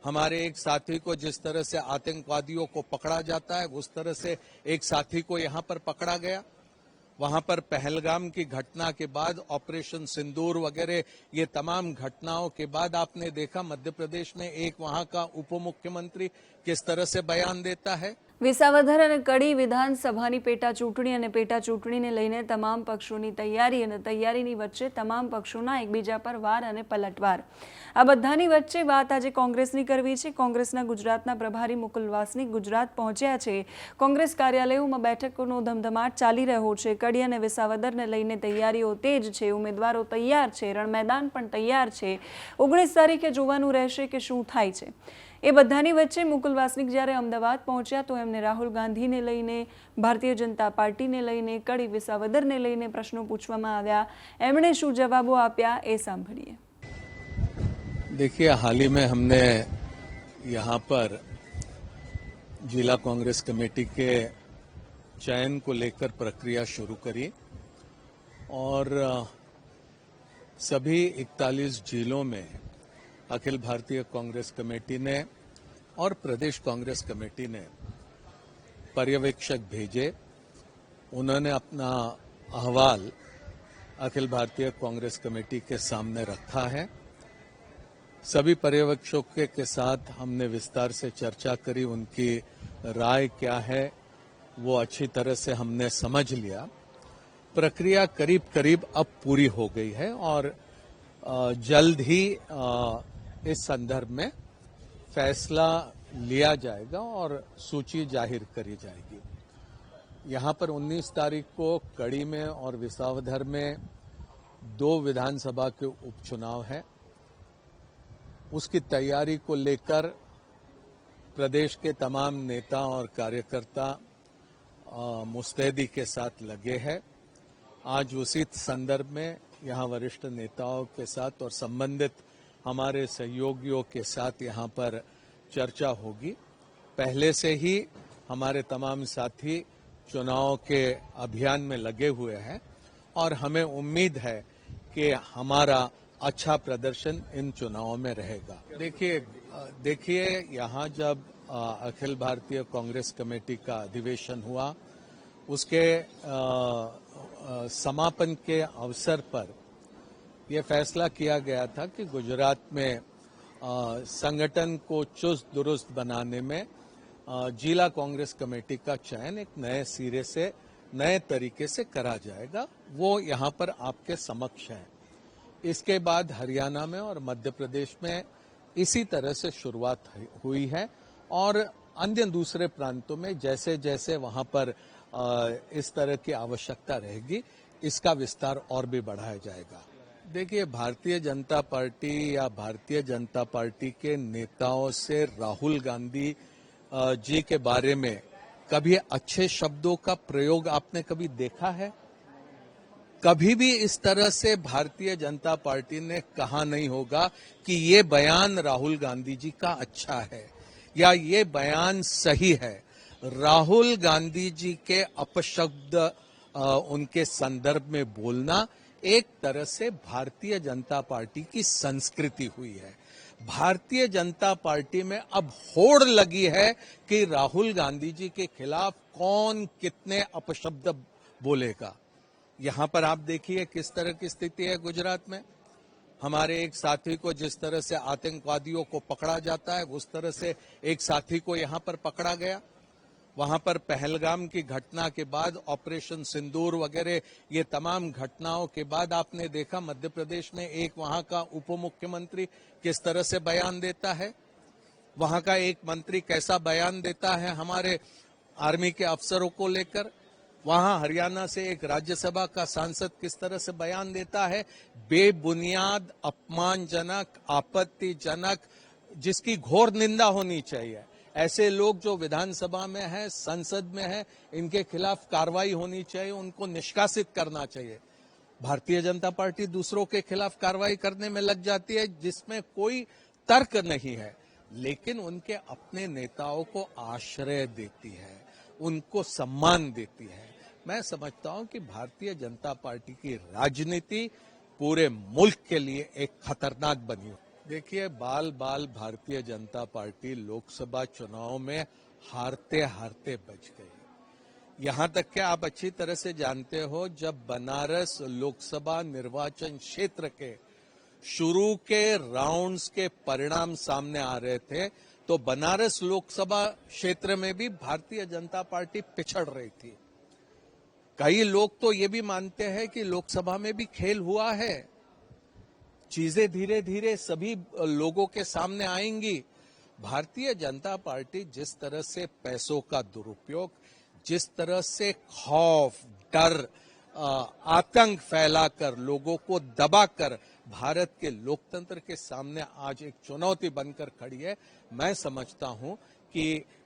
हमारे एक साथी को जिस तरह से आतंकवादियों को पकड़ा जाता है उस तरह से एक साथी को यहां पर पकड़ा गया। वहां पर पहलगाम की घटना के बाद ऑपरेशन सिंदूर वगैरह ये तमाम घटनाओं के बाद आपने देखा मध्य प्रदेश में एक वहां का उप मुख्यमंत्री किस तरह से बयान देता है। વિસાવદર અને કડી વિધાનસભાની પેટા ચૂંટણી અને પેટા ચૂંટણીને લઈને તમામ પક્ષોની તૈયારી અને તૈયારીની વચ્ચે તમામ પક્ષોના એકબીજા પર વાર અને પલટવાર। આ બધાની વચ્ચે વાત આજે કોંગ્રેસની કરવી છે। કોંગ્રેસના ગુજરાતના પ્રભારી મુકુલ વાસનિક ગુજરાત પહોંચ્યા છે। કોંગ્રેસ કાર્યાલયોમાં બેઠકોનો ધમધમાટ ચાલી રહ્યો છે। કડી અને વિસાવદરને લઈને તૈયારીઓ તેજ છે। ઉમેદવારો તૈયાર છે, રણમેદાન પણ તૈયાર છે। 19 તારીખે જોવાનું રહેશે કે શું થાય છે। એ બધાની વચ્ચે મુકુલ વાસનિક જ્યારે અમદાવાદ પહોંચ્યા તો એમને રાહુલ ગાંધીને લઈને, ભારતીય જનતા પાર્ટીને લઈને, કડી વિસાવદરને લઈને પ્રશ્નો પૂછવામાં આવ્યા। એમણે શું જવાબો આપ્યા એ સાંભળીએ। देखिए, हाल ही में हमने यहाँ पर जिला कांग्रेस कमेटी के चयन को लेकर प्रक्रिया शुरू करी और सभी 41 जिलों में अखिल भारतीय कांग्रेस कमेटी ने और प्रदेश कांग्रेस कमेटी ने पर्यवेक्षक भेजे। उन्होंने अपना अहवाल अखिल भारतीय कांग्रेस कमेटी के सामने रखा है। सभी पर्यवेक्षकों के साथ हमने विस्तार से चर्चा करी, उनकी राय क्या है वो अच्छी तरह से हमने समझ लिया। प्रक्रिया करीब करीब अब पूरी हो गई है और जल्द ही इस संदर्भ में फैसला लिया जाएगा और सूची जाहिर करी जाएगी। यहां पर 19 तारीख को कड़ी में और विसावदर में 2 विधानसभा के उपचुनाव है। उसकी तैयारी को लेकर प्रदेश के तमाम नेता और कार्यकर्ता मुस्तैदी के साथ लगे हैं। आज उसी संदर्भ में यहाँ वरिष्ठ नेताओं के साथ और संबंधित हमारे सहयोगियों के साथ यहाँ पर चर्चा होगी। पहले से ही हमारे तमाम साथी चुनाव के अभियान में लगे हुए हैं और हमें उम्मीद है कि हमारा अच्छा प्रदर्शन इन चुनावों में रहेगा। देखिए यहाँ जब अखिल भारतीय कांग्रेस कमेटी का अधिवेशन हुआ उसके समापन के अवसर पर यह फैसला किया गया था कि गुजरात में संगठन को चुस्त दुरुस्त बनाने में जिला कांग्रेस कमेटी का चयन एक नए सिरे से, नए तरीके से करा जाएगा। वो यहाँ पर आपके समक्ष है। इसके बाद हरियाणा में और मध्य प्रदेश में इसी तरह से शुरुआत हुई है और अन्य दूसरे प्रांतों में जैसे जैसे वहां पर इस तरह की आवश्यकता रहेगी इसका विस्तार और भी बढ़ाया जाएगा। देखिए, भारतीय जनता पार्टी या भारतीय जनता पार्टी के नेताओं से राहुल गांधी जी के बारे में कभी अच्छे शब्दों का प्रयोग आपने कभी देखा है? कभी भी इस तरह से भारतीय जनता पार्टी ने कहा नहीं होगा कि ये बयान राहुल गांधी जी का अच्छा है या ये बयान सही है। राहुल गांधी जी के अपशब्द उनके संदर्भ में बोलना एक तरह से भारतीय जनता पार्टी की संस्कृति हुई है। भारतीय जनता पार्टी में अब होड़ लगी है कि राहुल गांधी जी के खिलाफ कौन कितने अपशब्द बोलेगा। यहां पर आप देखिए किस तरह की स्थिति है गुजरात में। हमारे एक साथी को जिस तरह से आतंकवादियों को पकड़ा जाता है उस तरह से एक साथी को यहां पर पकड़ा गया। वहां पर पहलगाम की घटना के बाद ऑपरेशन सिंदूर वगैरह ये तमाम घटनाओं के बाद आपने देखा मध्य प्रदेश में एक वहां का उप मुख्यमंत्री किस तरह से बयान देता है, वहां का एक मंत्री कैसा बयान देता है हमारे आर्मी के अफसरों को लेकर, वहां हरियाणा से एक राज्यसभा का सांसद किस तरह से बयान देता है, बेबुनियाद, अपमानजनक, आपत्तिजनक, जिसकी घोर निंदा होनी चाहिए। ऐसे लोग जो विधानसभा में है, संसद में है, इनके खिलाफ कार्रवाई होनी चाहिए, उनको निष्कासित करना चाहिए। भारतीय जनता पार्टी दूसरों के खिलाफ कार्रवाई करने में लग जाती है जिसमें कोई तर्क नहीं है, लेकिन उनके अपने नेताओं को आश्रय देती है, उनको सम्मान देती है। मैं समझता हूं कि भारतीय जनता पार्टी की राजनीति पूरे मुल्क के लिए एक खतरनाक बनी। देखिए, बाल बाल भारतीय जनता पार्टी लोकसभा चुनाव में हारते हारते बच गई। यहां तक कि आप अच्छी तरह से जानते हो, जब बनारस लोकसभा निर्वाचन क्षेत्र के शुरू के राउंड्स के परिणाम सामने आ रहे थे, तो बनारस लोकसभा क्षेत्र में भी भारतीय जनता पार्टी पिछड़ रही थी। कई लोग तो ये भी मानते हैं कि लोकसभा में भी खेल हुआ है, चीजें धीरे धीरे सभी लोगों के सामने आएंगी। भारतीय जनता पार्टी जिस तरह से पैसों का दुरुपयोग, जिस तरह से खौफ, डर, आतंक फैलाकर लोगों को दबाकर भारत के लोकतंत्र के सामने आज एक चुनौती बनकर खड़ी है, मैं समझता हूं कि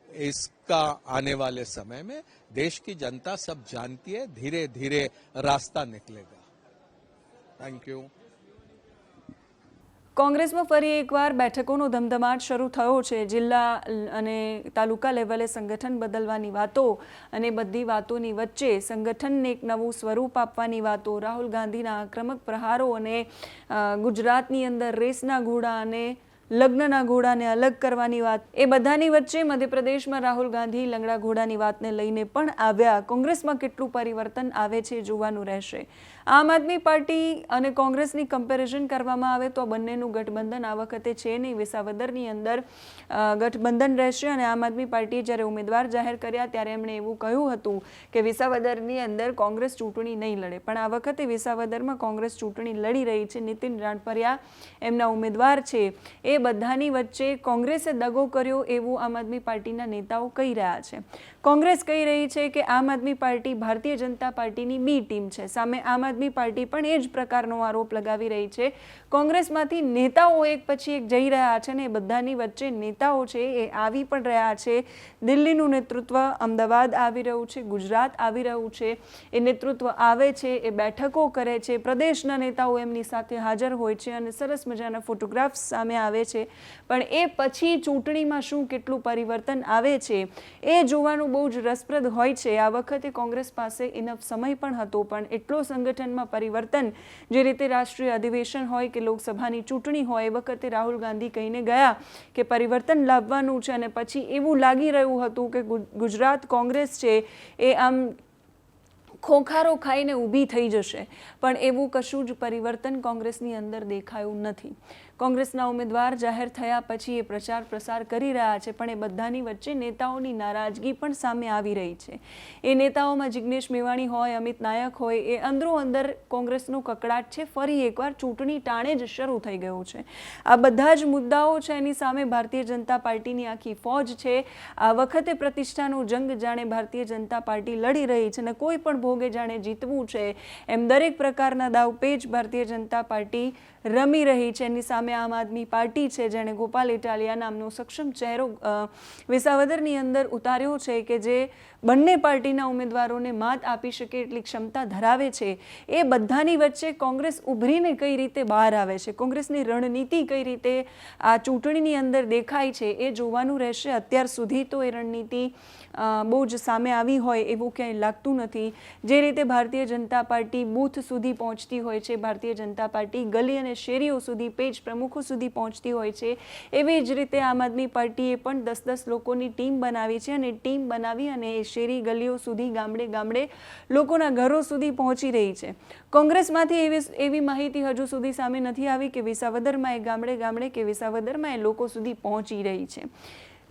इसका आने वाले समय में देश की जनता सब जानती है, धीरे धीरे रास्ता निकलेगा। Thank you. કોંગ્રેસમાં ફરી એકવાર બેઠકોનો ધમધમાટ શરૂ થયો છે। જિલ્લા અને તાલુકા લેવલે સંગઠન બદલવાની વાતો અને બધી વાતોની વચ્ચે સંગઠનને એક નવું સ્વરૂપ આપવાની વાતો, રાહુલ ગાંધીના આક્રમક પ્રહારો અને ગુજરાતની અંદર રેસના ઘોડા અને લગ્નના ઘોડાને અલગ કરવાની વાત, એ બધાની વચ્ચે મધ્યપ્રદેશમાં રાહુલ ગાંધી લંગડા ઘોડાની વાતને લઈને પણ આવ્યા। કોંગ્રેસમાં કેટલું પરિવર્તન આવે છે જોવાનું રહેશે। આમ આદમી પાર્ટી અને કોંગ્રેસની કમ્પેરિઝન કરવામાં આવે તો બંનેનું ગઠબંધન આ વખતે છે નહીં। વિસાવદરની અંદર ગઠબંધન રહેશે અને આમ આદમી પાર્ટીએ જ્યારે ઉમેદવાર જાહેર કર્યા ત્યારે એમણે એવું કહ્યું હતું કે વિસાવદરની અંદર કોંગ્રેસ ચૂંટણી નહીં લડે, પણ આ વખતે વિસાવદરમાં કોંગ્રેસ ચૂંટણી લડી રહી છે। નીતિન રાણપરિયા એમના ઉમેદવાર છે। એ બધાની વચ્ચે કોંગ્રેસે દગો કર્યો એવું આમ આદમી પાર્ટીના નેતાઓ કહી રહ્યા છે। કોંગ્રેસ કહી રહી છે કે આમ આદમી પાર્ટી ભારતીય જનતા પાર્ટીની બી ટીમ છે। સામે આમ આદમી પાર્ટી પણ એ જ પ્રકારનો આરોપ લગાવી રહી છે। કોંગ્રેસમાંથી નેતાઓ એક પછી એક જઈ રહ્યા છે અને એ બધાની વચ્ચે નેતાઓ છે એ આવી પણ રહ્યા છે। દિલ્હીનું નેતૃત્વ અમદાવાદ આવી રહ્યું છે, ગુજરાત આવી રહ્યું છે। એ નેતૃત્વ આવે છે, એ બેઠકો કરે છે, પ્રદેશના નેતાઓ એમની સાથે હાજર હોય છે અને સરસ મજાના ફોટોગ્રાફ્સ સામે આવે છે। પણ એ પછી ચૂંટણીમાં શું કેટલું પરિવર્તન આવે છે એ જોવાનું બહુ જ રસપ્રદ હોય છે। આ વખતે કોંગ્રેસ પાસે ઇનફ સમય પણ હતો, પણ એટલો સંગઠનમાં પરિવર્તન, જે રીતે રાષ્ટ્રીય અધિવેશન હોય કે લોકસભાની ચૂંટણી હોય, એ વખતે રાહુલ ગાંધી કહીને ગયા કે પરિવર્તન લાવવાનું છે અને પછી એવું લાગી રહ્યું હતું કે ગુજરાત કોંગ્રેસ છે એ આમ ખોખારો ખાઈને ઊભી થઈ જશે, પણ એવું કશું જ પરિવર્તન કોંગ્રેસની અંદર દેખાયું નથી। કોંગ્રેસના ઉમેદવાર જાહેર થયા પછી એ પ્રચાર પ્રસાર કરી રહ્યા છે, પણ એ બધાની વચ્ચે નેતાઓની નારાજગી પણ સામે આવી રહી છે। એ નેતાઓમાં જિગ્નેશ મેવાણી હોય, અમિત નાયક હોય, એ અંદરો અંદર કોંગ્રેસનો કકડાટ છે ફરી એકવાર ચૂંટણી ટાણે જ શરૂ થઈ ગયું છે। આ બધા જ મુદ્દાઓ છે એની સામે ભારતીય જનતા પાર્ટીની આખી ફોજ છે। આ વખતે પ્રતિષ્ઠાનો જંગ જાણે ભારતીય જનતા પાર્ટી લડી રહી છે અને કોઈ પણ ભોગે જાણે જીતવું છે એમ દરેક પ્રકારના દાવપેચ ભારતીય જનતા પાર્ટી રમી રહી છે। એની સામે આમ આદમી પાર્ટી છે જેણે ગોપાલ ઇટાલિયા નામનો સક્ષમ ચહેરો વિસાવદરની અંદર ઉતાર્યો છે કે જે બંને પાર્ટીના ઉમેદવારોને માત આપી શકે એટલી ક્ષમતા ધરાવે છે। એ બધાની વચ્ચે કોંગ્રેસ ઉભરીને કઈ રીતે બહાર આવે છે, કોંગ્રેસની રણનીતિ કઈ રીતે આ ચૂંટણીની અંદર દેખાય છે એ જોવાનું રહેશે। અત્યાર સુધી તો એ રણનીતિ બહુ જ સામે આવી હોય એવું ક્યાંય લાગતું નથી। જે રીતે ભારતીય જનતા પાર્ટી બૂથ સુધી પહોંચતી હોય છે, ભારતીય જનતા પાર્ટી ગલી અને શેરીઓ સુધી, પેજ પ્રમુખો સુધી પહોંચતી હોય છે, એવી જ રીતે આમ આદમી પાર્ટીએ પણ 10-10 લોકોની ટીમ બનાવી છે અને ટીમ બનાવી અને એ શેરી ગલીઓ સુધી, ગામડે ગામડે લોકોના ઘરો સુધી પહોંચી રહી છે। કોંગ્રેસમાંથી એવી માહિતી હજુ સુધી સામે નથી આવી કે વિસાવદરમાં એ ગામડે ગામડે કે વિસાવદરમાં એ લોકો સુધી પહોંચી રહી છે।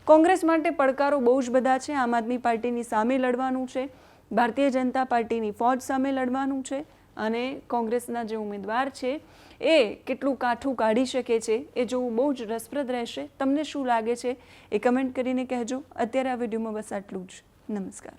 કોંગ્રેસ માટે પડકારો બહુ જ બધા છે। આમ આદમી પાર્ટીની સામે લડવાનું છે, ભારતીય જનતા પાર્ટીની ફોજ સામે લડવાનું છે અને કોંગ્રેસના જે ઉમેદવાર છે એ કેટલું કાઠું કાઢી શકે છે એ જોવું બહુ જ રસપ્રદ રહેશે। તમને શું લાગે છે એ કમેન્ટ કરીને કહેજો। અત્યારે આ વિડીયોમાં બસ આટલું જ। નમસ્કાર।